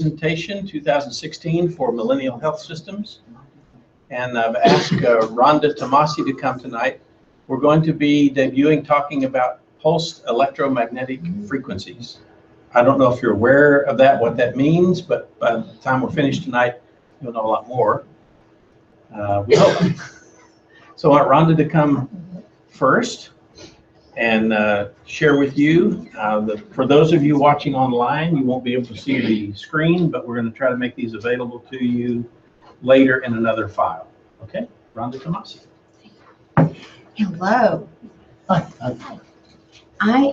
Presentation 2016 for Millennial Health Systems, and I've asked Rhonda Tomasi to come tonight. We're going to be debuting talking about pulsed electromagnetic frequencies. I don't know if you're aware of that, what that means, but by the time we're finished tonight, you'll know a lot more. We hope. So I want Rhonda to come first and share with you. For those of you watching online, you won't be able to see the screen, but we're going to try to make these available to you later in another file. Okay, Rhonda Tomasi. Hello. Hi. I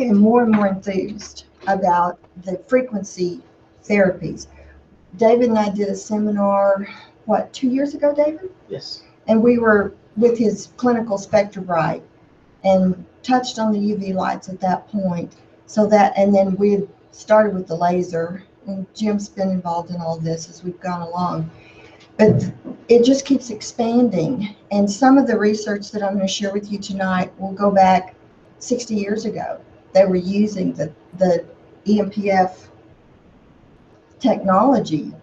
am more and more enthused about the frequency therapies. David and I did a seminar, 2 years ago, David? Yes. And we were with his clinical SpectraBright and touched on the UV lights at that point. And then we had started with the laser, and Jim's been involved in all this as we've gone along. But it just keeps expanding. And some of the research that I'm going to share with you tonight will go back 60 years ago. They were using the EMPF technology.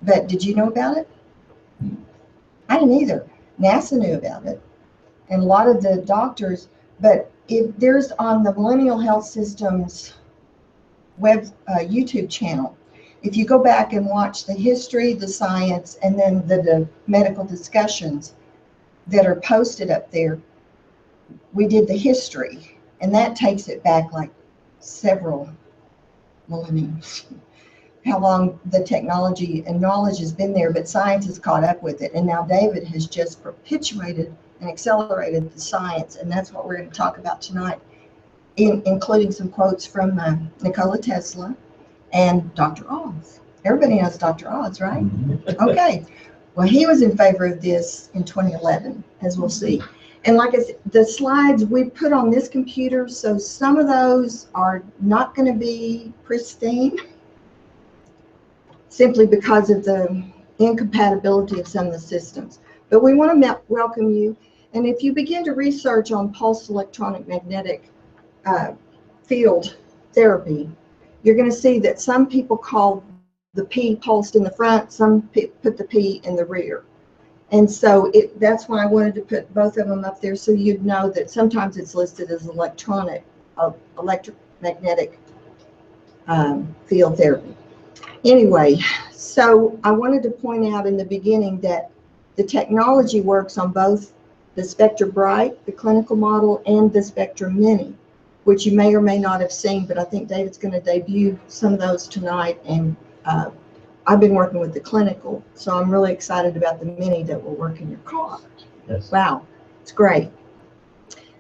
But did you know about it? I didn't either. NASA knew about it, and a lot of the doctors, but if there's on the Millennial Health Systems web YouTube channel, if you go back and watch the history, the science, and then the medical discussions that are posted up there, we did the history, and that takes it back like several millennia. How long the technology and knowledge has been there, but science has caught up with it. And now David has just perpetuated and accelerated the science, and that's what we're going to talk about tonight, including some quotes from Nikola Tesla and Dr. Oz. Everybody knows Dr. Oz, right? Okay. Well, he was in favor of this in 2011, as we'll see. And like I said, the slides we put on this computer, so some of those are not going to be pristine, simply because of the incompatibility of some of the systems. But we want to welcome you. And if you begin to research on pulsed electronic magnetic field therapy, you're going to see that some people call the P pulsed in the front, some put the P in the rear. And so that's why I wanted to put both of them up there, so you'd know that sometimes it's listed as electromagnetic field therapy. Anyway, so I wanted to point out in the beginning that the technology works on both the SpectraBright, the clinical model, and the Spectrum Mini, which you may or may not have seen, but I think David's going to debut some of those tonight. And I've been working with the clinical, so I'm really excited about the Mini that will work in your car. Yes. Wow, it's great.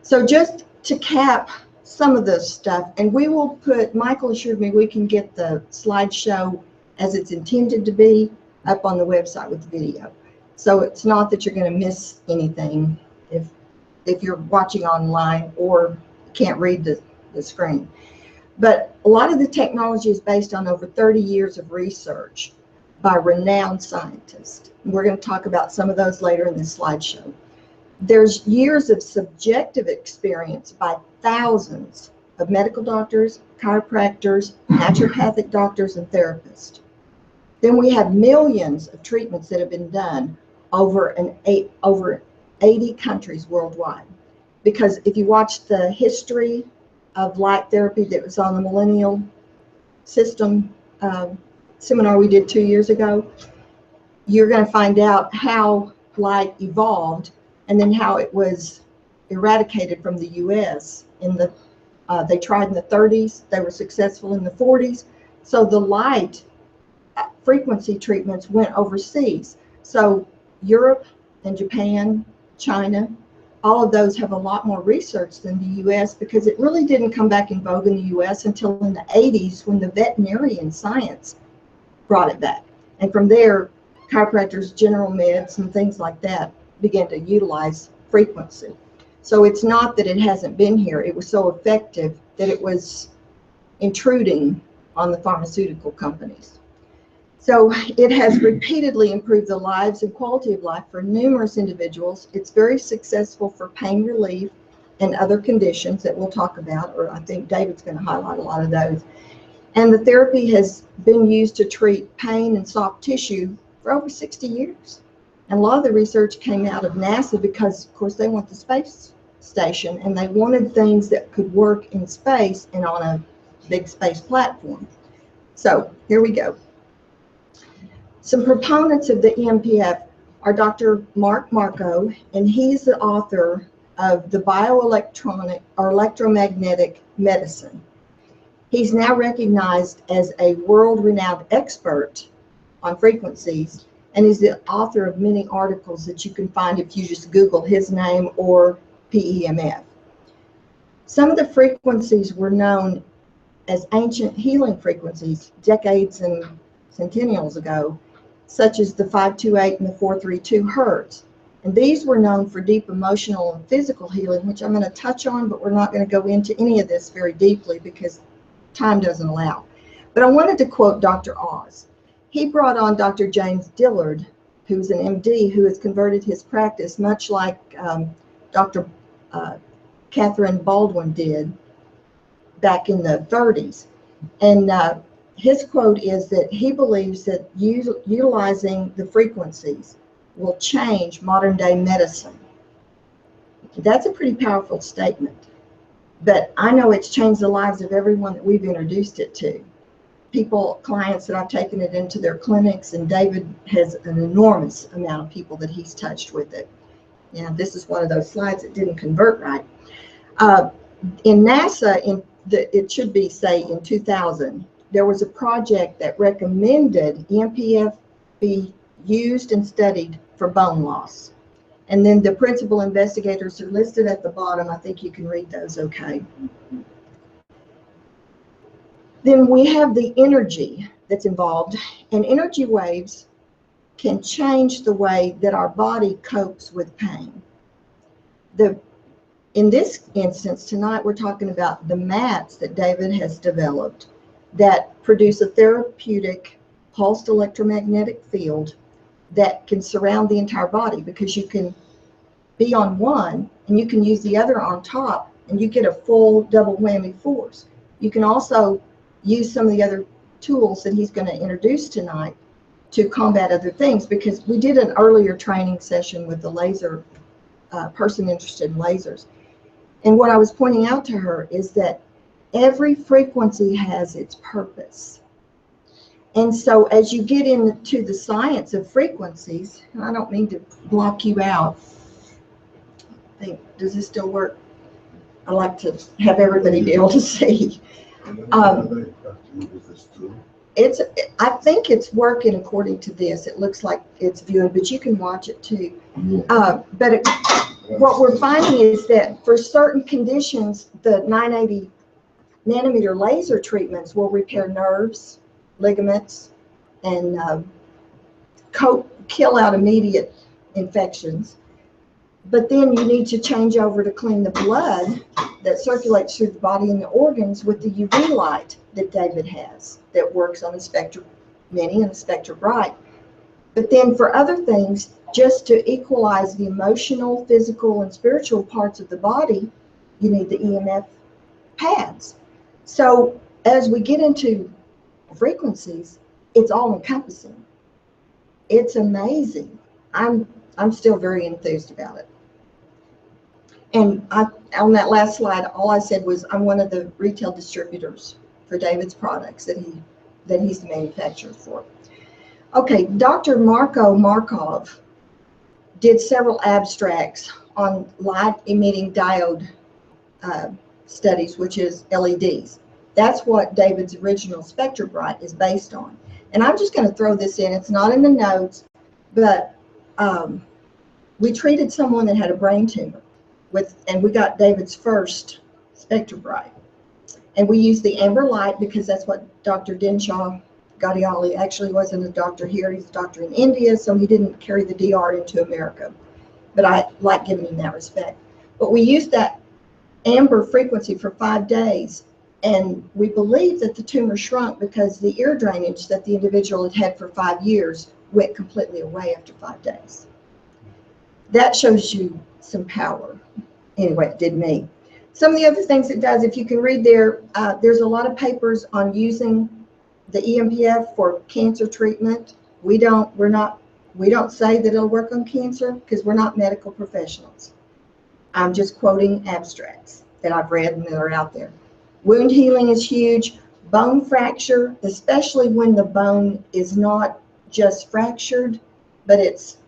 So just to cap some of this stuff, and we will put, Michael assured me we can get the slideshow as it's intended to be up on the website with the video. So it's not that you're going to miss anything if you're watching online or can't read the screen. But a lot of the technology is based on over 30 years of research by renowned scientists. We're going to talk about some of those later in this slideshow. There's years of subjective experience by thousands of medical doctors, chiropractors, naturopathic doctors, and therapists. Then we have millions of treatments that have been done over 80 countries worldwide. Because if you watch the history of light therapy that was on the Millennial System seminar we did 2 years ago, you're going to find out how light evolved and then how it was eradicated from the U.S. They tried in the 30s, they were successful in the 40s. So the light frequency treatments went overseas. So Europe and Japan, China, all of those have a lot more research than the U.S. because it really didn't come back in vogue in the U.S. until in the 80s when the veterinarian science brought it back. And from there, chiropractors, general meds, and things like that began to utilize frequency. So it's not that it hasn't been here. It was so effective that it was intruding on the pharmaceutical companies. So it has repeatedly improved the lives and quality of life for numerous individuals. It's very successful for pain relief and other conditions that we'll talk about, or I think David's going to highlight a lot of those. And the therapy has been used to treat pain and soft tissue for over 60 years. And a lot of the research came out of NASA because, of course, they want the space station and they wanted things that could work in space and on a big space platform. So here we go. Some proponents of the EMPF are Dr. Mark Marco, and he's the author of the Bioelectronic or Electromagnetic Medicine. He's now recognized as a world-renowned expert on frequencies, and he's the author of many articles that you can find if you just Google his name or PEMF. Some of the frequencies were known as ancient healing frequencies decades and centennials ago, such as the 528 and the 432 hertz. And these were known for deep emotional and physical healing, which I'm going to touch on, but we're not going to go into any of this very deeply because time doesn't allow. But I wanted to quote Dr. Oz. He brought on Dr. James Dillard, who's an MD who has converted his practice much like Dr. Catherine Baldwin did back in the 30s. And his quote is that he believes that utilizing the frequencies will change modern day medicine. That's a pretty powerful statement. But I know it's changed the lives of everyone that we've introduced it to. People, clients that I've taken it into their clinics, and David has an enormous amount of people that he's touched with it. Now, this is one of those slides that didn't convert right. In NASA, it should be, say, in 2000, there was a project that recommended EMPF be used and studied for bone loss. And then the principal investigators are listed at the bottom. I think you can read those okay. Then we have the energy that's involved, and energy waves can change the way that our body copes with pain. In this instance tonight, we're talking about the mats that David has developed that produce a therapeutic pulsed electromagnetic field that can surround the entire body, because you can be on one and you can use the other on top and you get a full double whammy force. You can also use some of the other tools that he's going to introduce tonight to combat other things, because we did an earlier training session with the laser person interested in lasers. And what I was pointing out to her is that every frequency has its purpose. And so as you get into the science of frequencies, and I don't mean to block you out. I think, does this still work? I like to have everybody be able to see. I think it's working according to this. It looks like it's viewing, but you can watch it too. What we're finding is that for certain conditions, the 980 nanometer laser treatments will repair nerves, ligaments, and kill out immediate infections. But then you need to change over to clean the blood that circulates through the body and the organs with the UV light that David has that works on a Spectra Mini and a Spectra Bright. But then for other things, just to equalize the emotional, physical, and spiritual parts of the body, you need the EMF pads. So as we get into frequencies, it's all encompassing. It's amazing. I'm still very enthused about it. And on that last slide, all I said was I'm one of the retail distributors for David's products that he's the manufacturer for. Okay, Dr. Marco Markov did several abstracts on light emitting diode studies, which is LEDs. That's what David's original Spectra Bright is based on. And I'm just going to throw this in. It's not in the notes, but we treated someone that had a brain tumor and we got David's first Spectra Bright. And we used the amber light because that's what Dr. Dinshaw Gadiali actually wasn't a doctor here. He's a doctor in India, so he didn't carry the DR into America. But I like giving him that respect. But we used that amber frequency for 5 days, and we believe that the tumor shrunk because the ear drainage that the individual had had for 5 years went completely away after 5 days. That shows you some power. Anyway, it did me. Some of the other things it does, if you can read there, there's a lot of papers on using the EMPF for cancer treatment. We don't say that it'll work on cancer because we're not medical professionals. I'm just quoting abstracts that I've read and that are out there. Wound healing is huge. Bone fracture, especially when the bone is not just fractured, but it's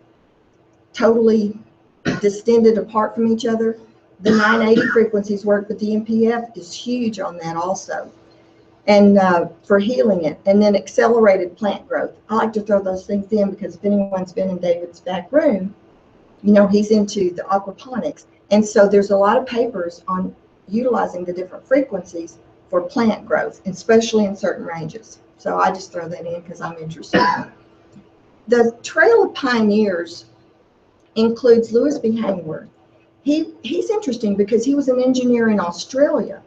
totally distended apart from each other. The 980 frequencies work, but the EMPF is huge on that also, and for healing it. And then accelerated plant growth. I like to throw those things in because if anyone's been in David's back room, you know he's into the aquaponics. And so there's a lot of papers on utilizing the different frequencies for plant growth, especially in certain ranges. So I just throw that in because I'm interested. The Trail of Pioneers includes Louis B. Hangworth. He's interesting because he was an engineer in Australia,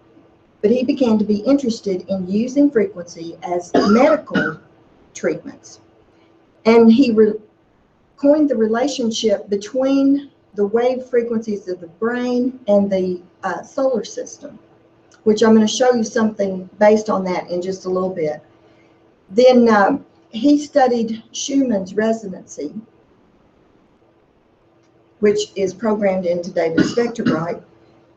but he began to be interested in using frequency as medical treatments. And he coined the relationship between the wave frequencies of the brain and the solar system, which I'm going to show you something based on that in just a little bit. Then he studied Schumann's resonancy, which is programmed into David's SpectraBrite.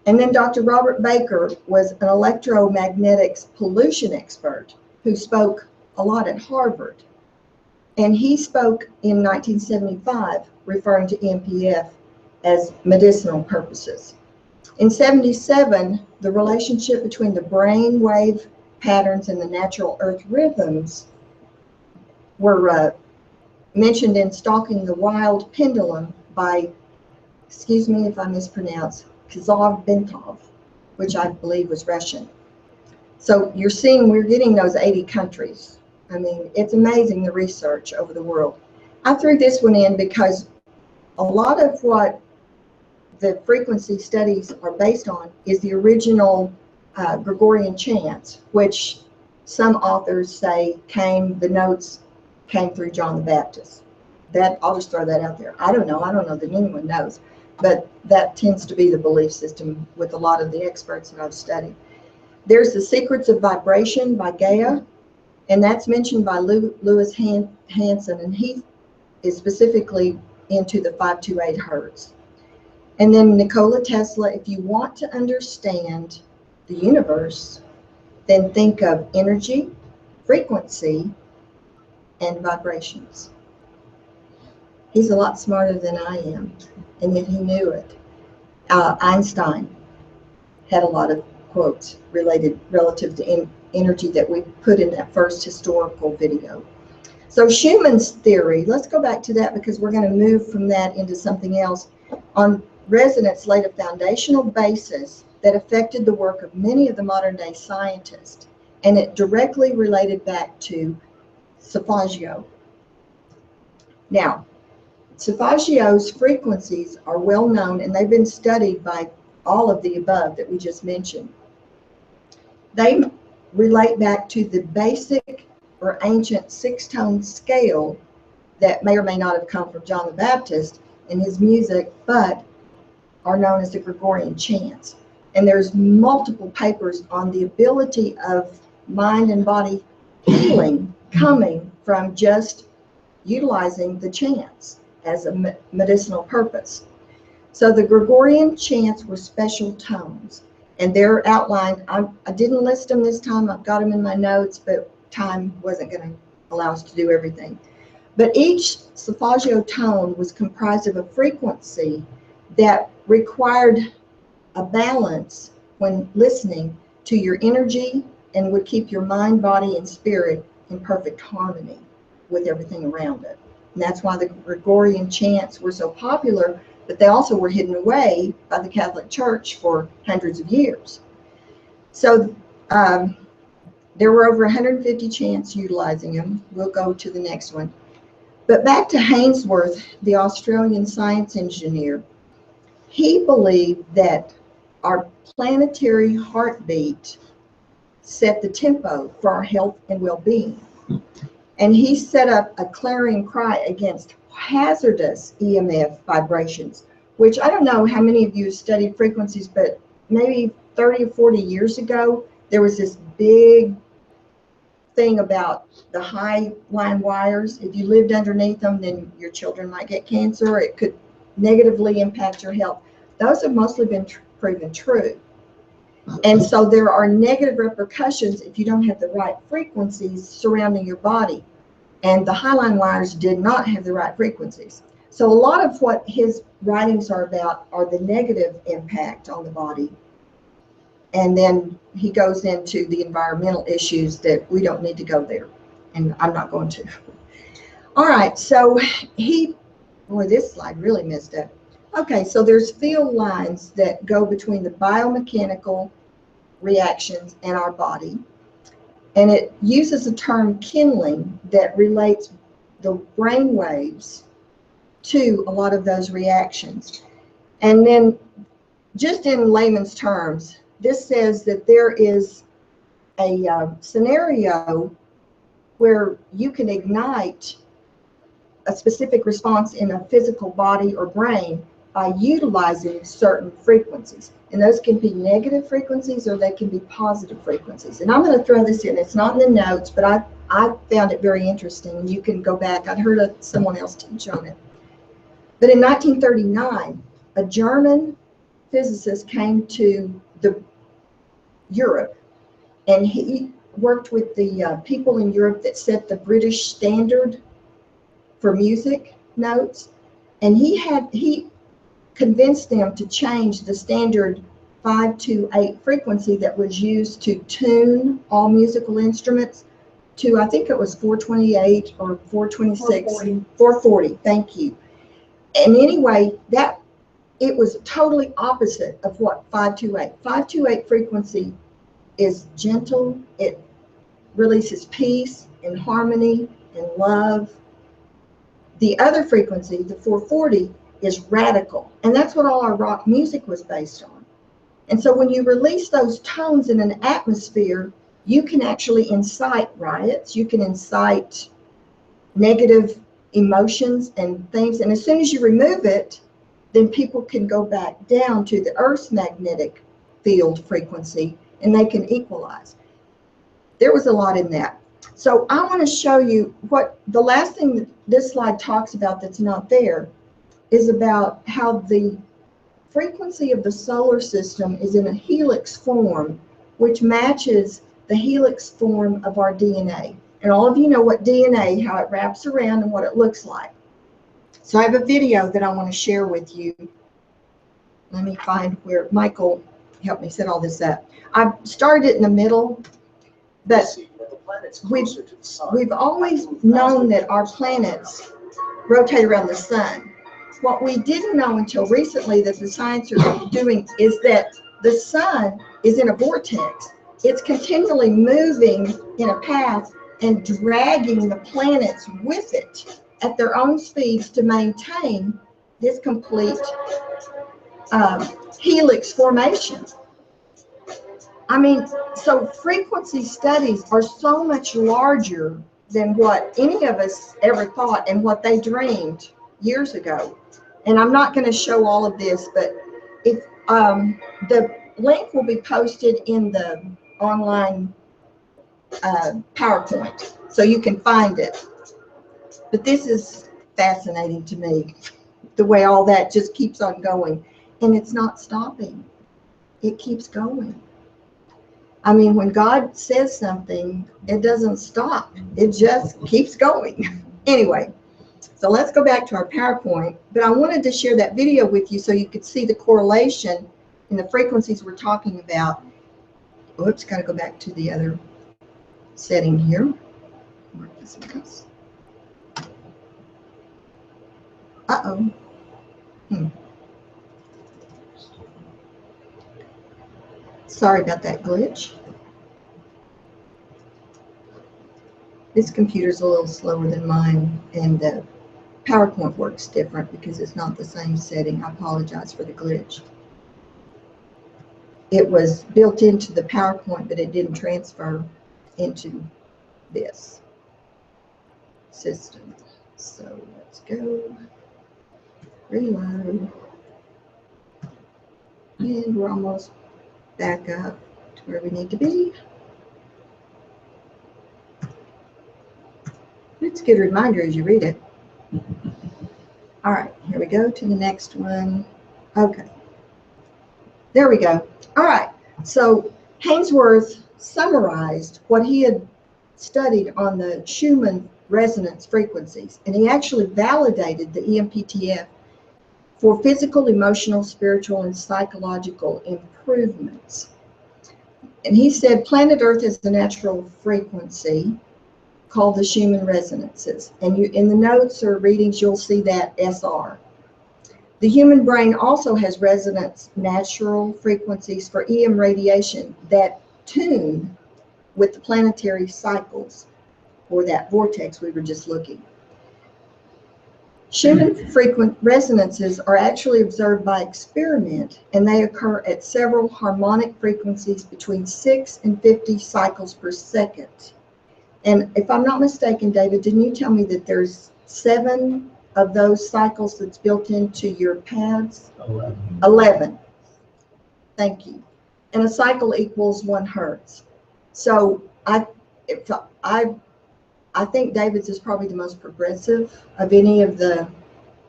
And then Dr. Robert Baker was an electromagnetics pollution expert who spoke a lot at Harvard. And he spoke in 1975, referring to EMPF as medicinal purposes. In 77, the relationship between the brain wave patterns and the natural earth rhythms were mentioned in Stalking the Wild Pendulum by, excuse me if I mispronounce, Kazov Bentov, which I believe was Russian. So you're seeing we're getting those 80 countries. I mean, it's amazing the research over the world. I threw this one in because a lot of what the frequency studies are based on is the original Gregorian chants, which some authors say the notes came through John the Baptist. That, I'll just throw that out there. I don't know that anyone knows, but that tends to be the belief system with a lot of the experts that I've studied. There's The Secrets of Vibration by Gaia, and that's mentioned by Louis Hansen, and he is specifically into the 528 hertz. And then Nikola Tesla, if you want to understand the universe, then think of energy, frequency, and vibrations. He's a lot smarter than I am, and yet he knew it. Einstein had a lot of quotes relative to energy that we put in that first historical video. So Schumann's theory, let's go back to that because we're going to move from that into something else. On resonance laid a foundational basis that affected the work of many of the modern day scientists, and it directly related back to Solfeggio. Now, Solfeggio's frequencies are well known and they've been studied by all of the above that we just mentioned. They relate back to the basic or ancient six-tone scale that may or may not have come from John the Baptist in his music, but are known as the Gregorian chants. And there's multiple papers on the ability of mind and body healing coming from just utilizing the chants as a medicinal purpose. So the Gregorian chants were special tones, and they're outlined. I didn't list them this time. I've got them in my notes, but time wasn't going to allow us to do everything. But each solfeggio tone was comprised of a frequency that required a balance when listening to your energy and would keep your mind, body, and spirit in perfect harmony with everything around it. And that's why the Gregorian chants were so popular, but they also were hidden away by the Catholic Church for hundreds of years. So there were over 150 chants utilizing them. We'll go to the next one. But back to Hainsworth, the Australian science engineer. He believed that our planetary heartbeat set the tempo for our health and well-being. And he set up a clarion cry against hazardous EMF vibrations, which I don't know how many of you have studied frequencies, but maybe 30 or 40 years ago, there was this big thing about the high line wires. If you lived underneath them, then your children might get cancer. It could negatively impact your health. Those have mostly been proven true. And so there are negative repercussions if you don't have the right frequencies surrounding your body. And the highline wires did not have the right frequencies. So a lot of what his writings are about are the negative impact on the body. And then he goes into the environmental issues that we don't need to go there. And I'm not going to. All right, so boy, this slide really messed up. Okay, so there's field lines that go between the biomechanical reactions in our body. And it uses the term kindling that relates the brain waves to a lot of those reactions. And then just in layman's terms, this says that there is a scenario where you can ignite a specific response in a physical body or brain by utilizing certain frequencies. And those can be negative frequencies or they can be positive frequencies. And I'm going to throw this in. It's not in the notes, but I found it very interesting. You can go back. I'd heard someone else teach on it. But in 1939, a German physicist came to Europe, and he worked with the people in Europe that set the British standard for music notes. And he convinced them to change the standard 528 frequency that was used to tune all musical instruments to, I think it was 428 or 426. 440, thank you. And anyway, it was totally opposite of what 528. 528 frequency is gentle. It releases peace and harmony and love. The other frequency, the 440, is radical. And that's what all our rock music was based on. And so when you release those tones in an atmosphere, you can actually incite riots. You can incite negative emotions and things. And as soon as you remove it, then people can go back down to the Earth's magnetic field frequency and they can equalize. There was a lot in that. So I want to show you what the last thing that this slide talks about that's not there is about how the frequency of the solar system is in a helix form, which matches the helix form of our DNA. And all of you know what DNA, how it wraps around and what it looks like. So I have a video that I want to share with you. Let me find where Michael helped me set all this up. I started it in the middle, but we've always known that our planets rotate around the sun. What we didn't know until recently that the science are doing is that the sun is in a vortex. It's continually moving in a path and dragging the planets with it at their own speeds to maintain this complete helix formation. I mean, so frequency studies are so much larger than what any of us ever thought and what they dreamed years ago. And I'm not going to show all of this, but if the link will be posted in the online PowerPoint, so you can find it. But this is fascinating to me, the way all that just keeps on going. And it's not stopping. It keeps going. I mean, when God says something, it doesn't stop. It just keeps going. Anyway, so let's go back to our PowerPoint. But I wanted to share that video with you so you could see the correlation in the frequencies we're talking about. Oops, got to go back to the other setting here. Uh-oh. Sorry about that glitch. This computer's a little slower than mine, and the PowerPoint works different because it's not the same setting. I apologize for the glitch. It was built into the PowerPoint, but it didn't transfer into this system. So let's go, reload, and we're almost back up to where we need to be. It's a good reminder as you read it. All right, here we go to the next one. Okay, there we go. All right, so Hainsworth summarized what he had studied on the Schumann resonance frequencies, and he actually validated the EMPF for physical, emotional, spiritual, and psychological improvements. And he said planet Earth has a natural frequency called the Schumann resonances. And you, in the notes or readings, you'll see that SR. The human brain also has resonance natural frequencies for EM radiation that tune with the planetary cycles or that vortex we were just looking. Schumann frequent resonances are actually observed by experiment, and they occur at several harmonic frequencies between 6 and 50 cycles per second. And if I'm not mistaken, David, didn't you tell me that there's 7 of those cycles that's built into your pads? 11. Thank you. And a cycle equals 1 hertz. So I think David's is probably the most progressive of any of the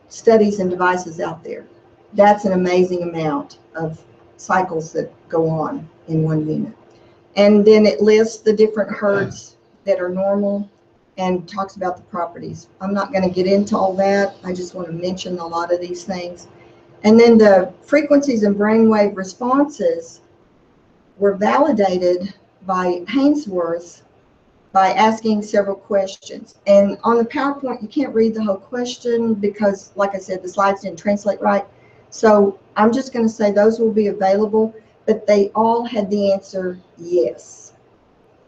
studies and devices out there. That's an amazing amount of cycles that go on in one unit. And then it lists the different hertz that are normal and talks about the properties. I'm not going to get into all that. I just want to mention a lot of these things. And then the frequencies and brainwave responses were validated by Hainsworth by asking several questions. And on the PowerPoint, you can't read the whole question because, like I said, the slides didn't translate right. So I'm just going to say those will be available, but they all had the answer yes.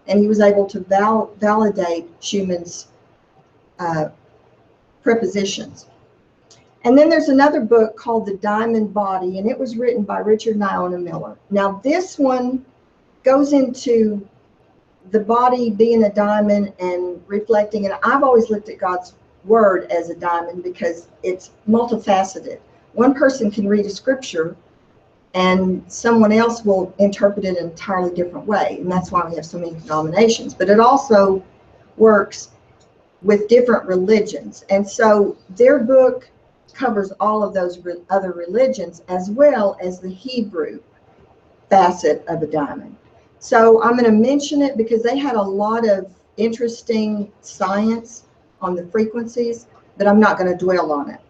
And he was able to validate Schumann's prepositions. And then there's another book called The Diamond Body, and it was written by Richard Nyona Miller. Now this one goes into the body being a diamond and reflecting, and I've always looked at God's word as a diamond because it's multifaceted. One person can read a scripture and someone else will interpret it an entirely different way, and that's why we have so many denominations. But it also works with different religions, and so their book covers all of those other religions as well as the Hebrew facet of a diamond. So I'm going to mention it because they had a lot of interesting science on the frequencies, but I'm not going to dwell on it.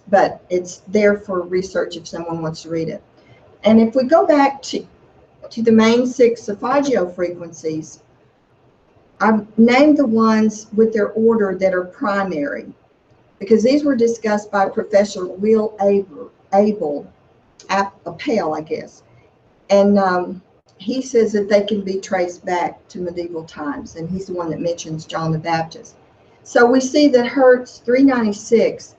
But it's there for research if someone wants to read it. And if we go back to the main 6 Solfeggio frequencies, I've named the ones with their order that are primary, because these were discussed by Professor Will Appel, I guess. And he says that they can be traced back to medieval times, and he's the one that mentions John the Baptist. So we see that Hertz 396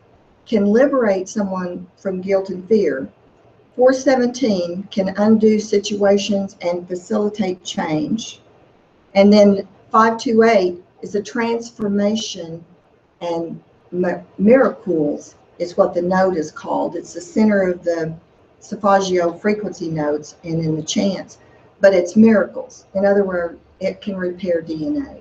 can liberate someone from guilt and fear. 417 can undo situations and facilitate change. And then 528 is a transformation, and miracles is what the note is called. It's the center of the Solfeggio frequency notes and in the chants, but it's miracles. In other words, it can repair DNA.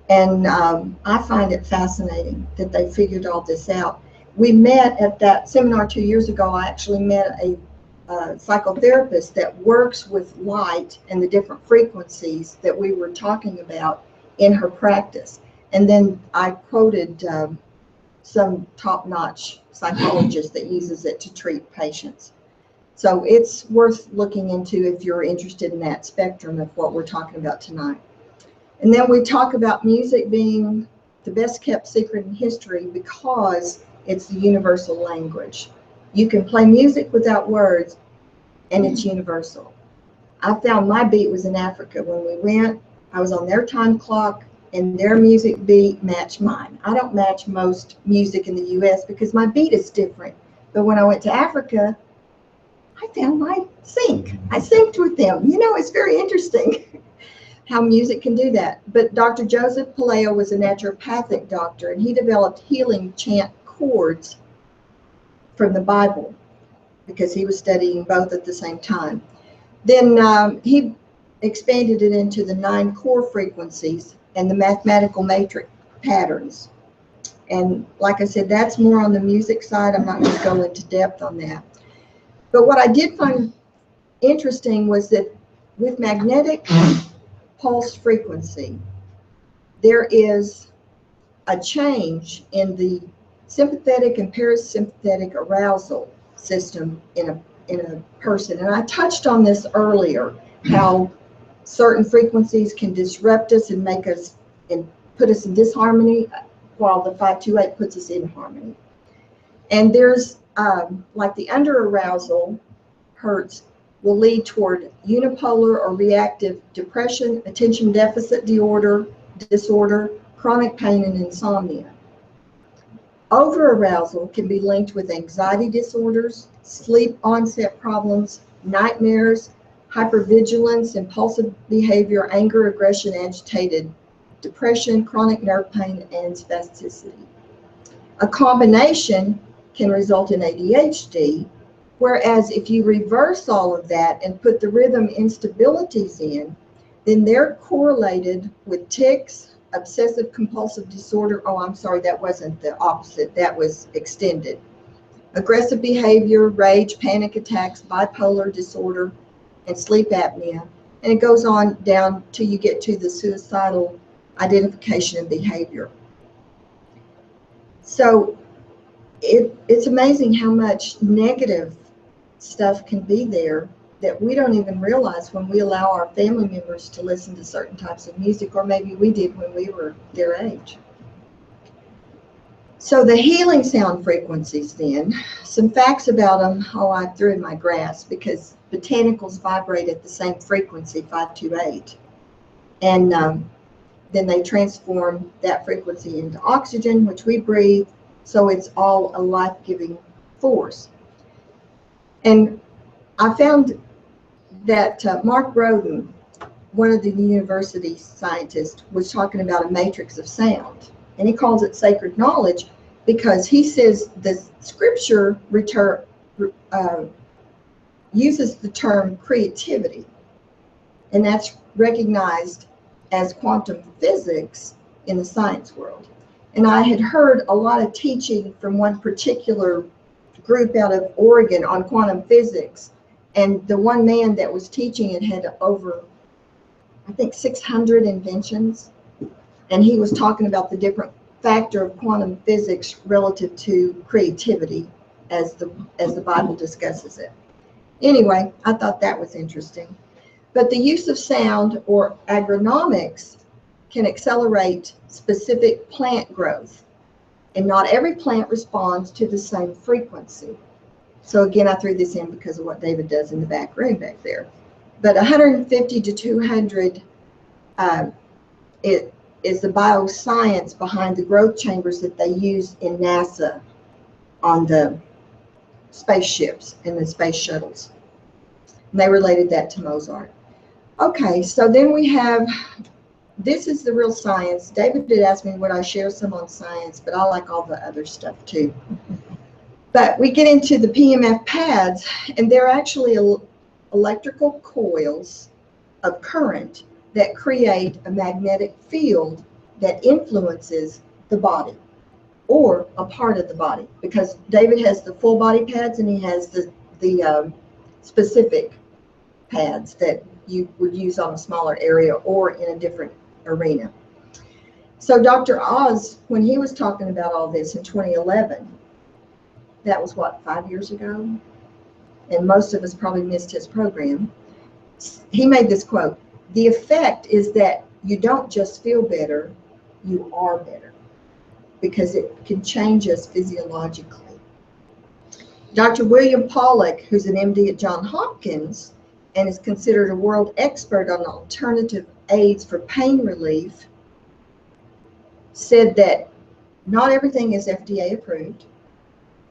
And I find it fascinating that they figured all this out. We met at that seminar 2 years ago. I actually met a psychotherapist that works with light and the different frequencies that we were talking about in her practice. And then I quoted some top-notch psychologist that uses it to treat patients. So it's worth looking into if you're interested in that spectrum of what we're talking about tonight. And then we talk about music being the best kept secret in history because it's the universal language. You can play music without words, and it's universal. I found my beat was in Africa. When we went, I was on their time clock, and their music beat matched mine. I don't match most music in the U.S. because my beat is different. But when I went to Africa, I found my sync. I synced with them. You know, it's very interesting how music can do that. But Dr. Joseph Paleo was a naturopathic doctor, and he developed healing chant chords from the Bible because he was studying both at the same time. Then he expanded it into the 9 core frequencies and the mathematical matrix patterns. And like I said, that's more on the music side. I'm not going to go into depth on that. But what I did find interesting was that with magnetic pulse frequency, there is a change in the sympathetic and parasympathetic arousal system in a person. And I touched on this earlier, how certain frequencies can disrupt us and make us and put us in disharmony, while the 528 puts us in harmony. And there's like the under arousal hertz will lead toward unipolar or reactive depression, attention deficit disorder, chronic pain, and insomnia. Over-arousal can be linked with anxiety disorders, sleep onset problems, nightmares, hypervigilance, impulsive behavior, anger, aggression, agitated depression, chronic nerve pain, and spasticity. A combination can result in ADHD, whereas if you reverse all of that and put the rhythm instabilities in, then they're correlated with tics, obsessive compulsive disorder. Oh, I'm sorry, that wasn't the opposite. That was extended. Aggressive behavior, rage, panic attacks, bipolar disorder, and sleep apnea. And it goes on down till you get to the suicidal identification and behavior. So it's amazing how much negative stuff can be there that we don't even realize when we allow our family members to listen to certain types of music, or maybe we did when we were their age. So the healing sound frequencies then, some facts about them, I threw in my graphs because botanicals vibrate at the same frequency, 528. And then they transform that frequency into oxygen, which we breathe, so it's all a life-giving force. And I found that Mark Roden, one of the university scientists, was talking about a matrix of sound, and he calls it sacred knowledge because he says the scripture uses the term creativity, and that's recognized as quantum physics in the science world. And I had heard a lot of teaching from one particular group out of Oregon on quantum physics, and the one man that was teaching it had over, I think, 600 inventions, and he was talking about the different factor of quantum physics relative to creativity as the Bible discusses it. Anyway, I thought that was interesting. But the use of sound, or agronomics, can accelerate specific plant growth. And not every plant responds to the same frequency. So again, I threw this in because of what David does in the back room back there. But 150 to 200 it is the bioscience behind the growth chambers that they use in NASA on the spaceships and the space shuttles. And they related that to Mozart. Okay, so then we have, this is the real science. David did ask me would I share some on science, but I like all the other stuff too. But we get into the PMF pads, and they're actually electrical coils of current that create a magnetic field that influences the body or a part of the body, because David has the full body pads and he has the specific pads that you would use on a smaller area or in a different arena. So Dr. Oz, when he was talking about all this in 2011, that was what, 5 years ago? And most of us probably missed his program. He made this quote: "The effect is that you don't just feel better, you are better, because it can change us physiologically." Dr. William Pollack, who's an MD at Johns Hopkins and is considered a world expert on alternative aids for pain relief, said that not everything is FDA approved,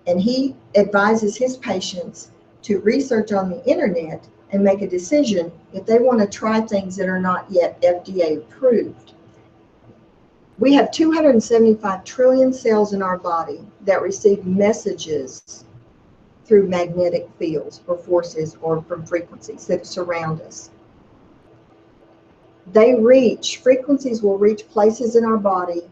and he advises his patients to research on the internet and make a decision if they want to try things that are not yet FDA approved. We have 275 trillion cells in our body that receive messages through magnetic fields or forces or from frequencies that surround us. Frequencies will reach places in our body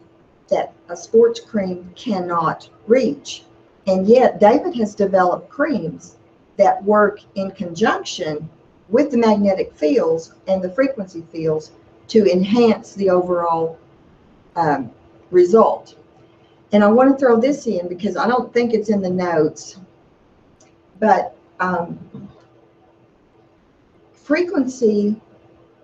that a sports cream cannot reach. And yet David has developed creams that work in conjunction with the magnetic fields and the frequency fields to enhance the overall result. And I want to throw this in because I don't think it's in the notes, but frequency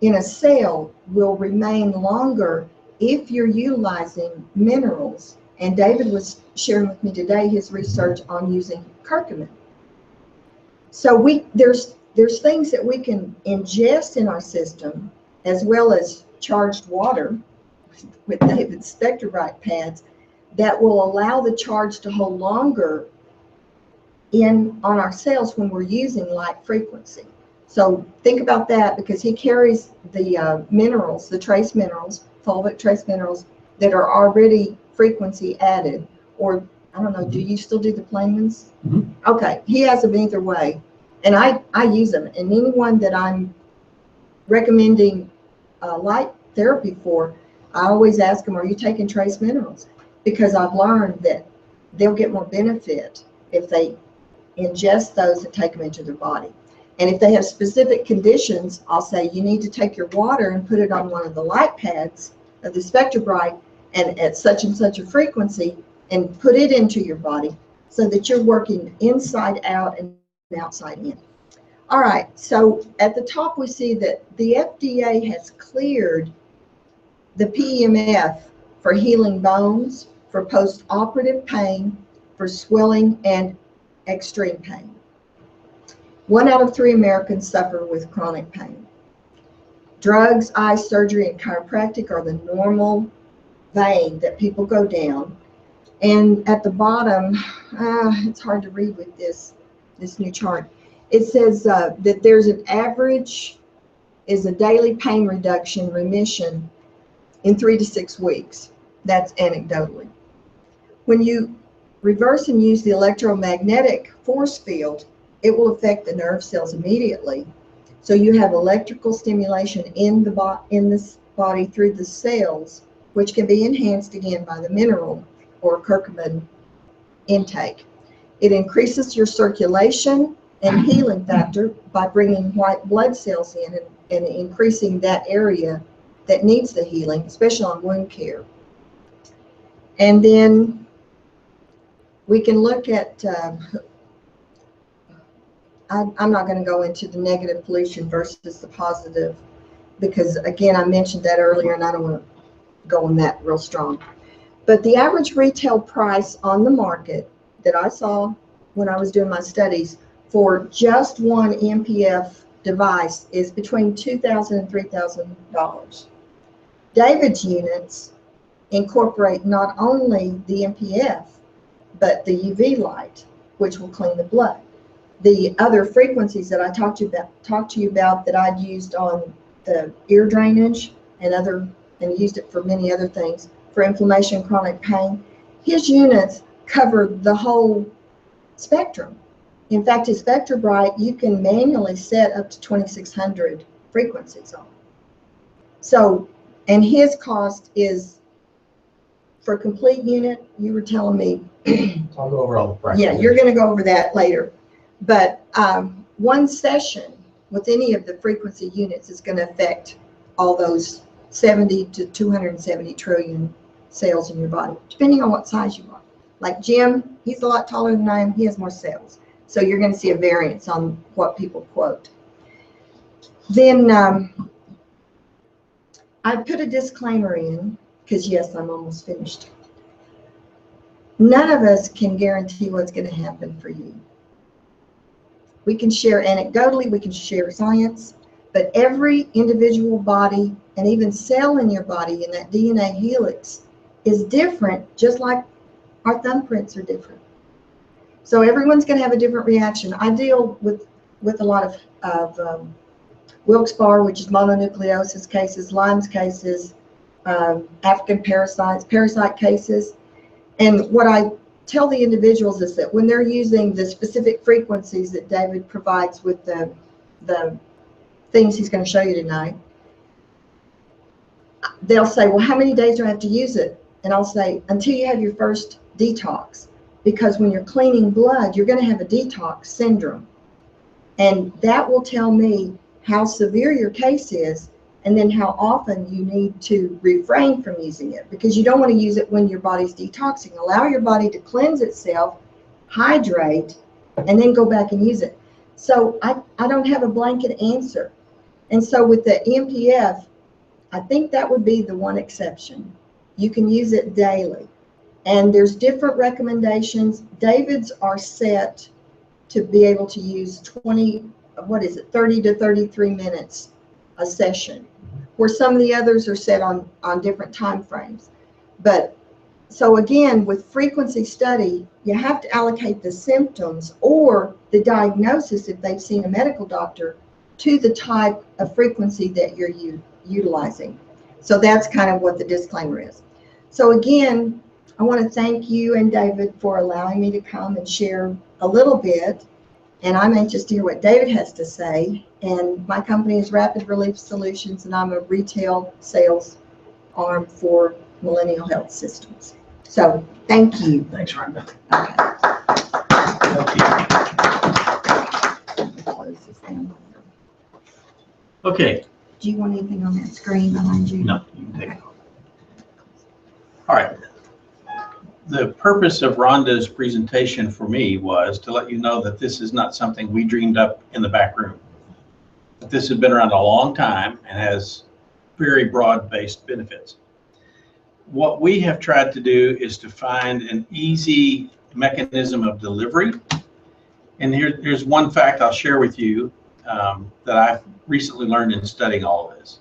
in a cell will remain longer if you're utilizing minerals. And David was sharing with me today his research on using curcumin. So there's things that we can ingest in our system, as well as charged water with David's SpectraBrite pads, that will allow the charge to hold longer on our cells when we're using light frequency. So think about that, because he carries the minerals, the trace minerals, fulvic trace minerals that are already frequency added. Or I don't know, do you still do the plain ones? Mm-hmm. Okay, he has them either way. And I use them. And anyone that I'm recommending light therapy for, I always ask them, are you taking trace minerals? Because I've learned that they'll get more benefit if they ingest those and take them into their body. And if they have specific conditions, I'll say you need to take your water and put it on one of the light pads of the SpectraBrite and at such and such a frequency, and put it into your body so that you're working inside out and outside in. All right, so at the top we see that the FDA has cleared the PEMF for healing bones, for post-operative pain, for swelling and extreme pain. 1 out of 3 Americans suffer with chronic pain. Drugs, eye surgery, and chiropractic are the normal vein that people go down. And at the bottom, it's hard to read with this new chart. It says that there's an average is a daily pain reduction remission in 3 to 6 weeks. That's anecdotally. When you reverse and use the electromagnetic force field, it will affect the nerve cells immediately. So you have electrical stimulation in this body through the cells, which can be enhanced again by the mineral or curcumin intake. It increases your circulation and healing factor by bringing white blood cells in and increasing that area that needs the healing, especially on wound care. And then we can look at, I'm not going to go into the negative pollution versus the positive, because again, I mentioned that earlier and I don't want to go on that real strong. But the average retail price on the market that I saw when I was doing my studies for just one EMPF device is between $2,000 and $3,000. David's units incorporate not only the EMPF, but the UV light, which will clean the blood. The other frequencies that I talked to you about that I'd used on the ear drainage and used it for many other things, for inflammation, chronic pain, his units cover the whole spectrum. In fact, his SpectraBrite, you can manually set up to 2,600 frequencies on. So, and his cost is, for a complete unit, you were telling me. I'll go over all the prices. Yeah, you're going to go over that later. But one session with any of the frequency units is going to affect all those 70 to 270 trillion cells in your body, depending on what size you are. Like Jim, he's a lot taller than I am. He has more cells. So you're going to see a variance on what people quote. Then I put a disclaimer in, because yes, I'm almost finished. None of us can guarantee what's going to happen for you. We can share anecdotally, we can share science, but every individual body and even cell in your body in that DNA helix is different, just like our thumbprints are different. So everyone's going to have a different reaction. I deal with a lot of Wilkes-Barre, which is mononucleosis cases, Lyme's cases, African parasite cases. And what I tell the individuals is that when they're using the specific frequencies that David provides with the things he's going to show you tonight, they'll say, well, how many days do I have to use it? And I'll say, until you have your first detox, because when you're cleaning blood, you're going to have a detox syndrome. And that will tell me how severe your case is, and then how often you need to refrain from using it, because you don't want to use it when your body's detoxing. Allow your body to cleanse itself, hydrate, and then go back and use it. So I don't have a blanket answer. And so with the EMPF, I think that would be the one exception. You can use it daily. And there's different recommendations. David's are set to be able to use 30 to 33 minutes a session, where some of the others are set on different time frames. But so again, with frequency study, you have to allocate the symptoms or the diagnosis, if they've seen a medical doctor, to the type of frequency that you're utilizing. So that's kind of what the disclaimer is. So again, I want to thank you and David for allowing me to come and share a little bit. And I'm anxious to hear what David has to say. And my company is Rapid Relief Solutions, and I'm a retail sales arm for Millennial Health Systems. So thank you. Thanks, Rhonda. Close this down. Okay. Do you want anything on that screen behind you? No, you can take it. All right. The purpose of Rhonda's presentation for me was to let you know that this is not something we dreamed up in the back room. But this has been around a long time and has very broad-based benefits. What we have tried to do is to find an easy mechanism of delivery. And here's one fact I'll share with you that I've recently learned in studying all of this.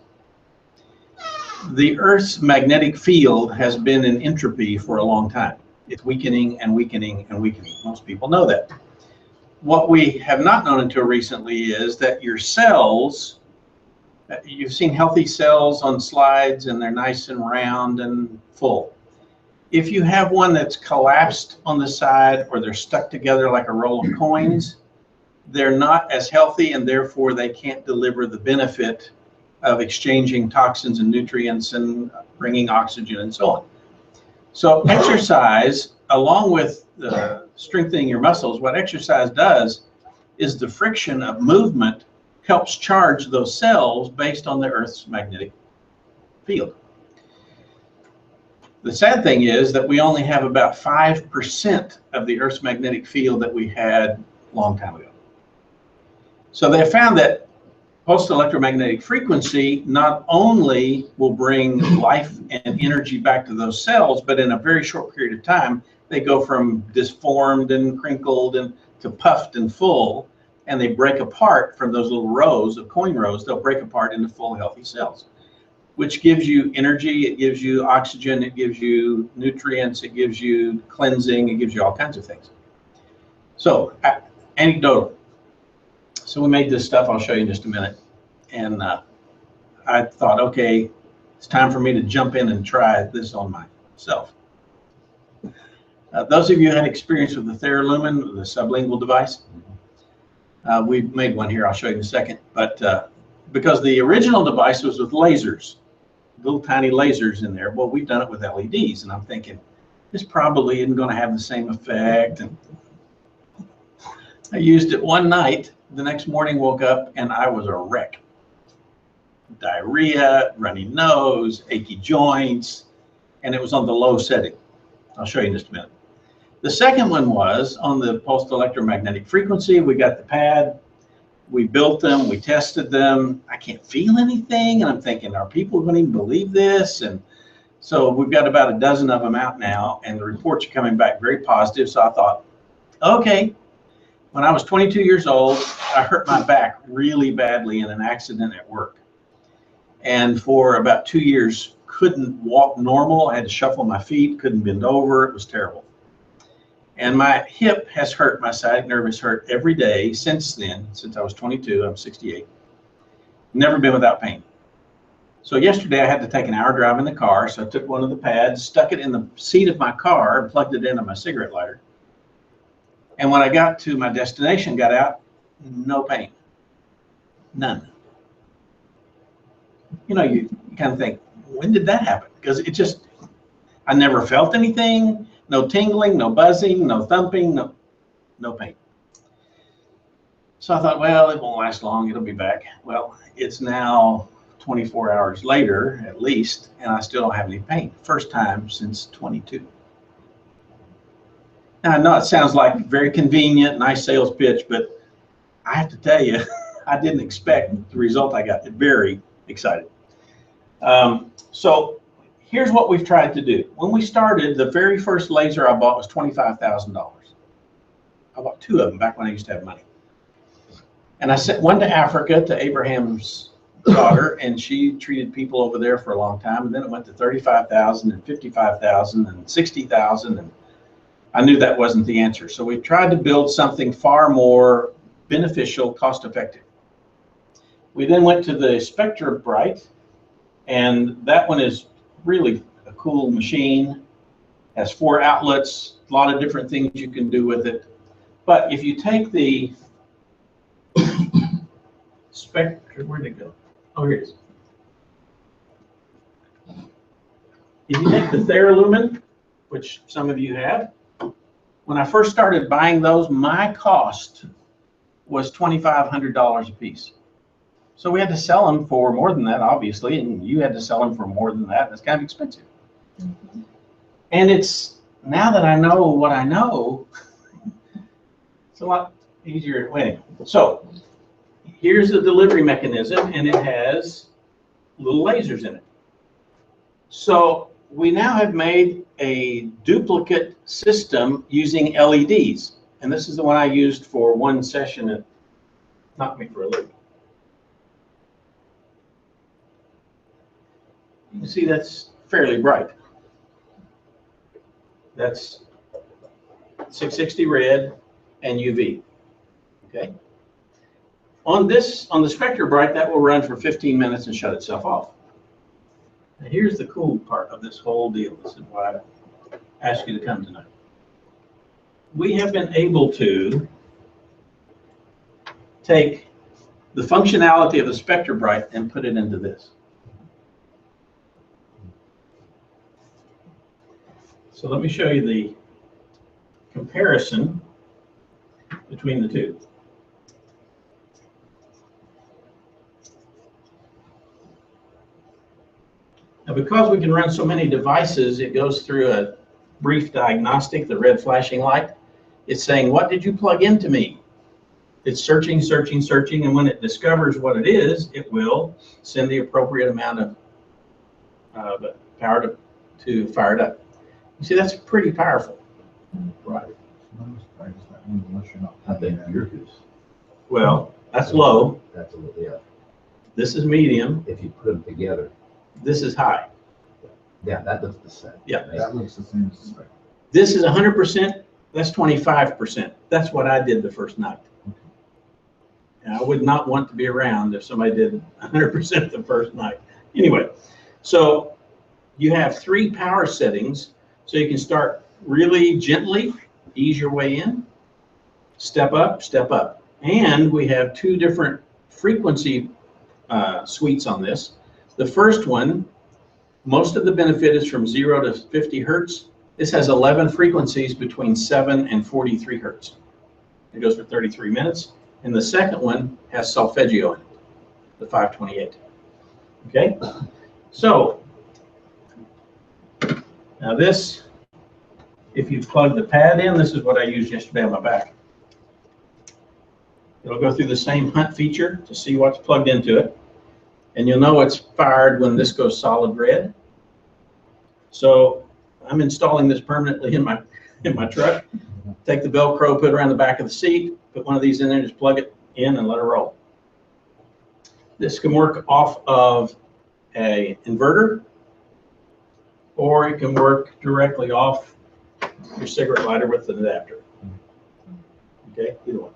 The Earth's magnetic field has been in entropy for a long time. It's weakening and weakening and weakening. Most people know that. What we have not known until recently is that your cells, you've seen healthy cells on slides and they're nice and round and full. If you have one that's collapsed on the side or they're stuck together like a roll of coins, they're not as healthy, and therefore they can't deliver the benefit of exchanging toxins and nutrients and bringing oxygen and so on. So exercise, along with strengthening your muscles, what exercise does is the friction of movement helps charge those cells based on the Earth's magnetic field. The sad thing is that we only have about 5% of the Earth's magnetic field that we had a long time ago. So they found that pulsed electromagnetic frequency not only will bring life and energy back to those cells, but in a very short period of time, they go from disformed and crinkled and to puffed and full, and they break apart from those little rows of coin rows. They'll break apart into full healthy cells, which gives you energy, it gives you oxygen, it gives you nutrients, it gives you cleansing, it gives you all kinds of things. So anecdotal. So we made this stuff, I'll show you in just a minute. And I thought, okay, it's time for me to jump in and try this on myself. Those of you who had experience with the Theralumen, the sublingual device, we made one here, I'll show you in a second. But because the original device was with lasers, little tiny lasers in there, well, we've done it with LEDs. And I'm thinking, this probably isn't going to have the same effect. And I used it one night. The next morning, woke up and I was a wreck. Diarrhea, runny nose, achy joints, and it was on the low setting. I'll show you in just a minute. The second one was on the pulsed electromagnetic frequency. We got the pad, we built them, we tested them. I can't feel anything, and I'm thinking, are people going to even believe this? And so we've got about a dozen of them out now, and the reports are coming back very positive. So I thought, okay. When I was 22 years old, I hurt my back really badly in an accident at work. And for about 2 years, couldn't walk normal. I had to shuffle my feet, couldn't bend over. It was terrible. And my hip has hurt, my sciatic nerve has hurt every day since then, since I was 22, I'm 68. Never been without pain. So yesterday I had to take an hour drive in the car, so I took one of the pads, stuck it in the seat of my car, and plugged it into my cigarette lighter. And when I got to my destination, got out, no pain, none. You know, you kind of think, when did that happen? Because it just, I never felt anything, no tingling, no buzzing, no thumping, no pain. So I thought, well, it won't last long, it'll be back. Well, it's now 24 hours later, at least, and I still don't have any pain. First time since 22. Now, I know it sounds like very convenient, nice sales pitch, but I have to tell you, I didn't expect the result I got. Very excited. So here's what we've tried to do. When we started, the very first laser I bought was $25,000. I bought 2 of them back when I used to have money. And I sent one to Africa, to Abraham's daughter, and she treated people over there for a long time. And then it went to 35,000 and 55,000 and 60,000. And I knew that wasn't the answer. So we tried to build something far more beneficial, cost effective. We then went to the Spectra Bright, and that one is really a cool machine. Has 4 outlets, a lot of different things you can do with it. But if you take the Spectra, where'd it go? Oh, here it is. If you take the Theralumen, which some of you have, when I first started buying those, my cost was $2,500 a piece. So we had to sell them for more than that, obviously, and you had to sell them for more than that. That's kind of expensive. Mm-hmm. And it's, now that I know what I know, it's a lot easier. Anyway, so here's the delivery mechanism, and it has little lasers in it. So we now have made a duplicate system using LEDs. And this is the one I used for one session. It knocked me for a loop. You can see that's fairly bright. That's 660 red and UV. Okay. On the Spectra Bright, that will run for 15 minutes and shut itself off. Now here's the cool part of this whole deal. This is why I asked you to come tonight. We have been able to take the functionality of the Spectra Bright and put it into this. So let me show you the comparison between the two. Now, because we can run so many devices, it goes through a brief diagnostic, the red flashing light. It's saying, what did you plug into me? It's searching, searching, searching, and when it discovers what it is, it will send the appropriate amount of power to fire it up. You see, that's pretty powerful. Right. I think yours is. Well, that's low. That's a little, yeah. This is medium. If you put them together. This is high. Yeah, that looks the same. Yeah. That looks the same as the Spectra. This is 100%. That's 25%. That's what I did the first night. And I would not want to be around if somebody did 100% the first night. Anyway, so you have 3 power settings. So you can start really gently, ease your way in, step up, step up. And we have 2 different frequency suites on this. The first one, most of the benefit is from 0 to 50 hertz. This has 11 frequencies between 7 and 43 hertz. It goes for 33 minutes. And the second one has solfeggio in it, the 528. Okay? So, now this, if you plug the pad in, this is what I used yesterday on my back. It'll go through the same hunt feature to see what's plugged into it. And you'll know it's fired when this goes solid red. So I'm installing this permanently in my truck. Take the Velcro, put it around the back of the seat, put one of these in there, just plug it in and let it roll. This can work off of an inverter, or it can work directly off your cigarette lighter with an adapter. Okay, either one.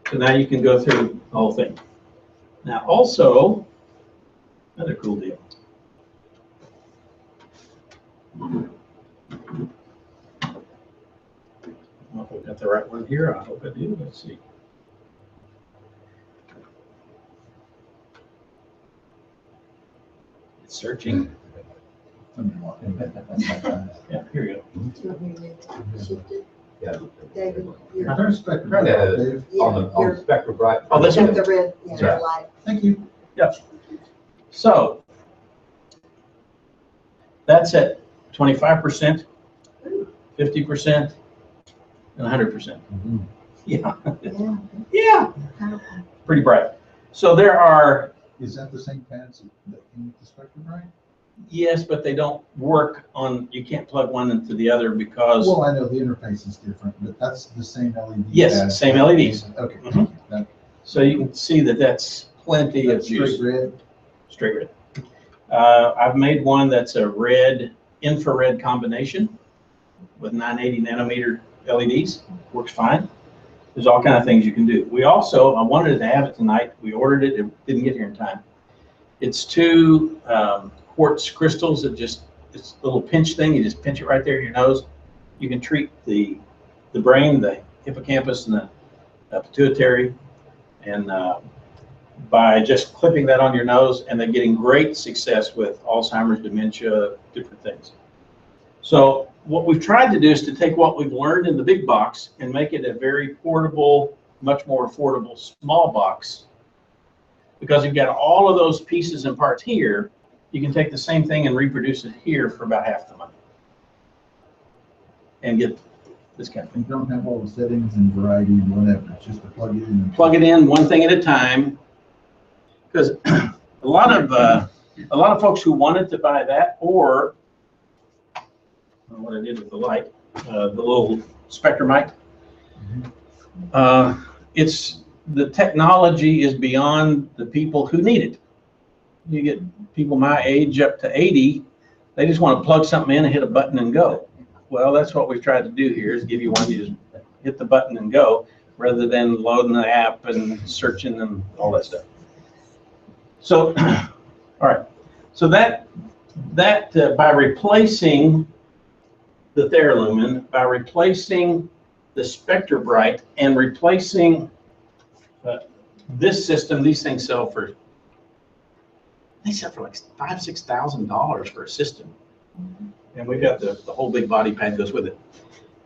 So now you can go through the whole thing. Now also, Another cool deal. I don't know if we got the right one here. I hope I do. Let's see. It's searching. Yeah, here you go. Do you want me to shift it? Yeah. David, you're, I Turn spectrum right there, Dave. On the spectrum bright. Oh, this got one. the red, yeah, Yeah. the light. Thank you. So that's at 25%, 50%, and 100%. Yeah, Mm-hmm. Yeah. yeah, Powerful. pretty bright. So there are, Is that the same pads that came with the spectrum bright? yes, but they don't work on, you can't plug one into the other because, Well, I know the interface is different, but that's the same LED. Yes, pads. same LEDs. Okay. Mhm. Thank you. That- so you can see that that's plenty of That's juice. straight red. Straight red. I've made one that's a red infrared combination with 980 nanometer LEDs. Works fine. There's all kind of things you can do. We also, I wanted to have it tonight. We ordered it. It didn't get here in time. It's two quartz crystals that just, it's a little pinch thing. You just pinch it right there in your nose. You can treat the brain, the hippocampus, and the pituitary, and by just clipping that on your nose, and then getting great success with Alzheimer's, dementia, different things. So what we've tried to do is to take what we've learned in the big box and make it a very portable, much more affordable small box. Because you've got all of those pieces and parts here, you can take the same thing and reproduce it here for about half the money. And get this kind of thing. You don't have all the settings and variety and whatever. It's just to plug it in. And Plug it in one thing at a time. Because a lot of folks who wanted to buy that, or what I did with the light, the little Spectrumite, it's, the technology is beyond the people who need it. You get people my age up to 80, they just want to plug something in and hit a button and go. Well, that's what we've tried to do here, is give you one, you just hit the button and go, rather than loading the app and searching and all that stuff. So, all right, so that by replacing the Theralumen, by replacing the SpectraBrite, and replacing this system, these things sell for, they sell for like $5,000–6,000 for a system. And we've got the whole big body pad goes with it.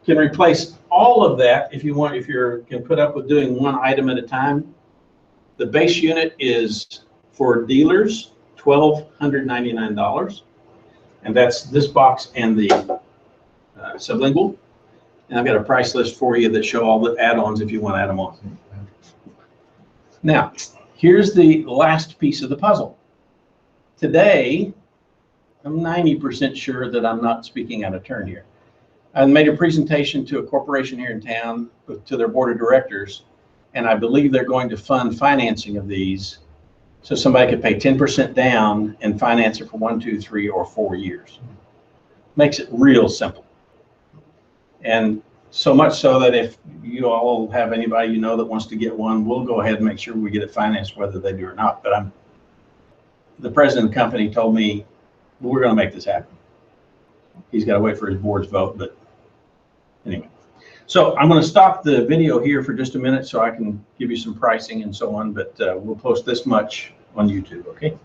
Can replace all of that if you want, if you're can put up with doing one item at a time. The base unit is for dealers $1,299, and that's this box and the sublingual. And I've got a price list for you that show all the add-ons if you want to add them on. Now, here's the last piece of the puzzle. Today, I'm 90% sure that I'm not speaking out of turn here. I made a presentation to a corporation here in town, to their board of directors, and I believe they're going to fund financing of these so somebody could pay 10% down and finance it for 1, 2, 3, or 4 years. Makes it real simple. And so much so that if you all have anybody you know that wants to get one, we'll go ahead and make sure we get it financed whether they do or not. But the president of the company told me, we're going to make this happen. He's got to wait for his board's vote, but anyway. So I'm going to stop the video here for just a minute so I can give you some pricing and so on, but we'll post this much on YouTube, okay?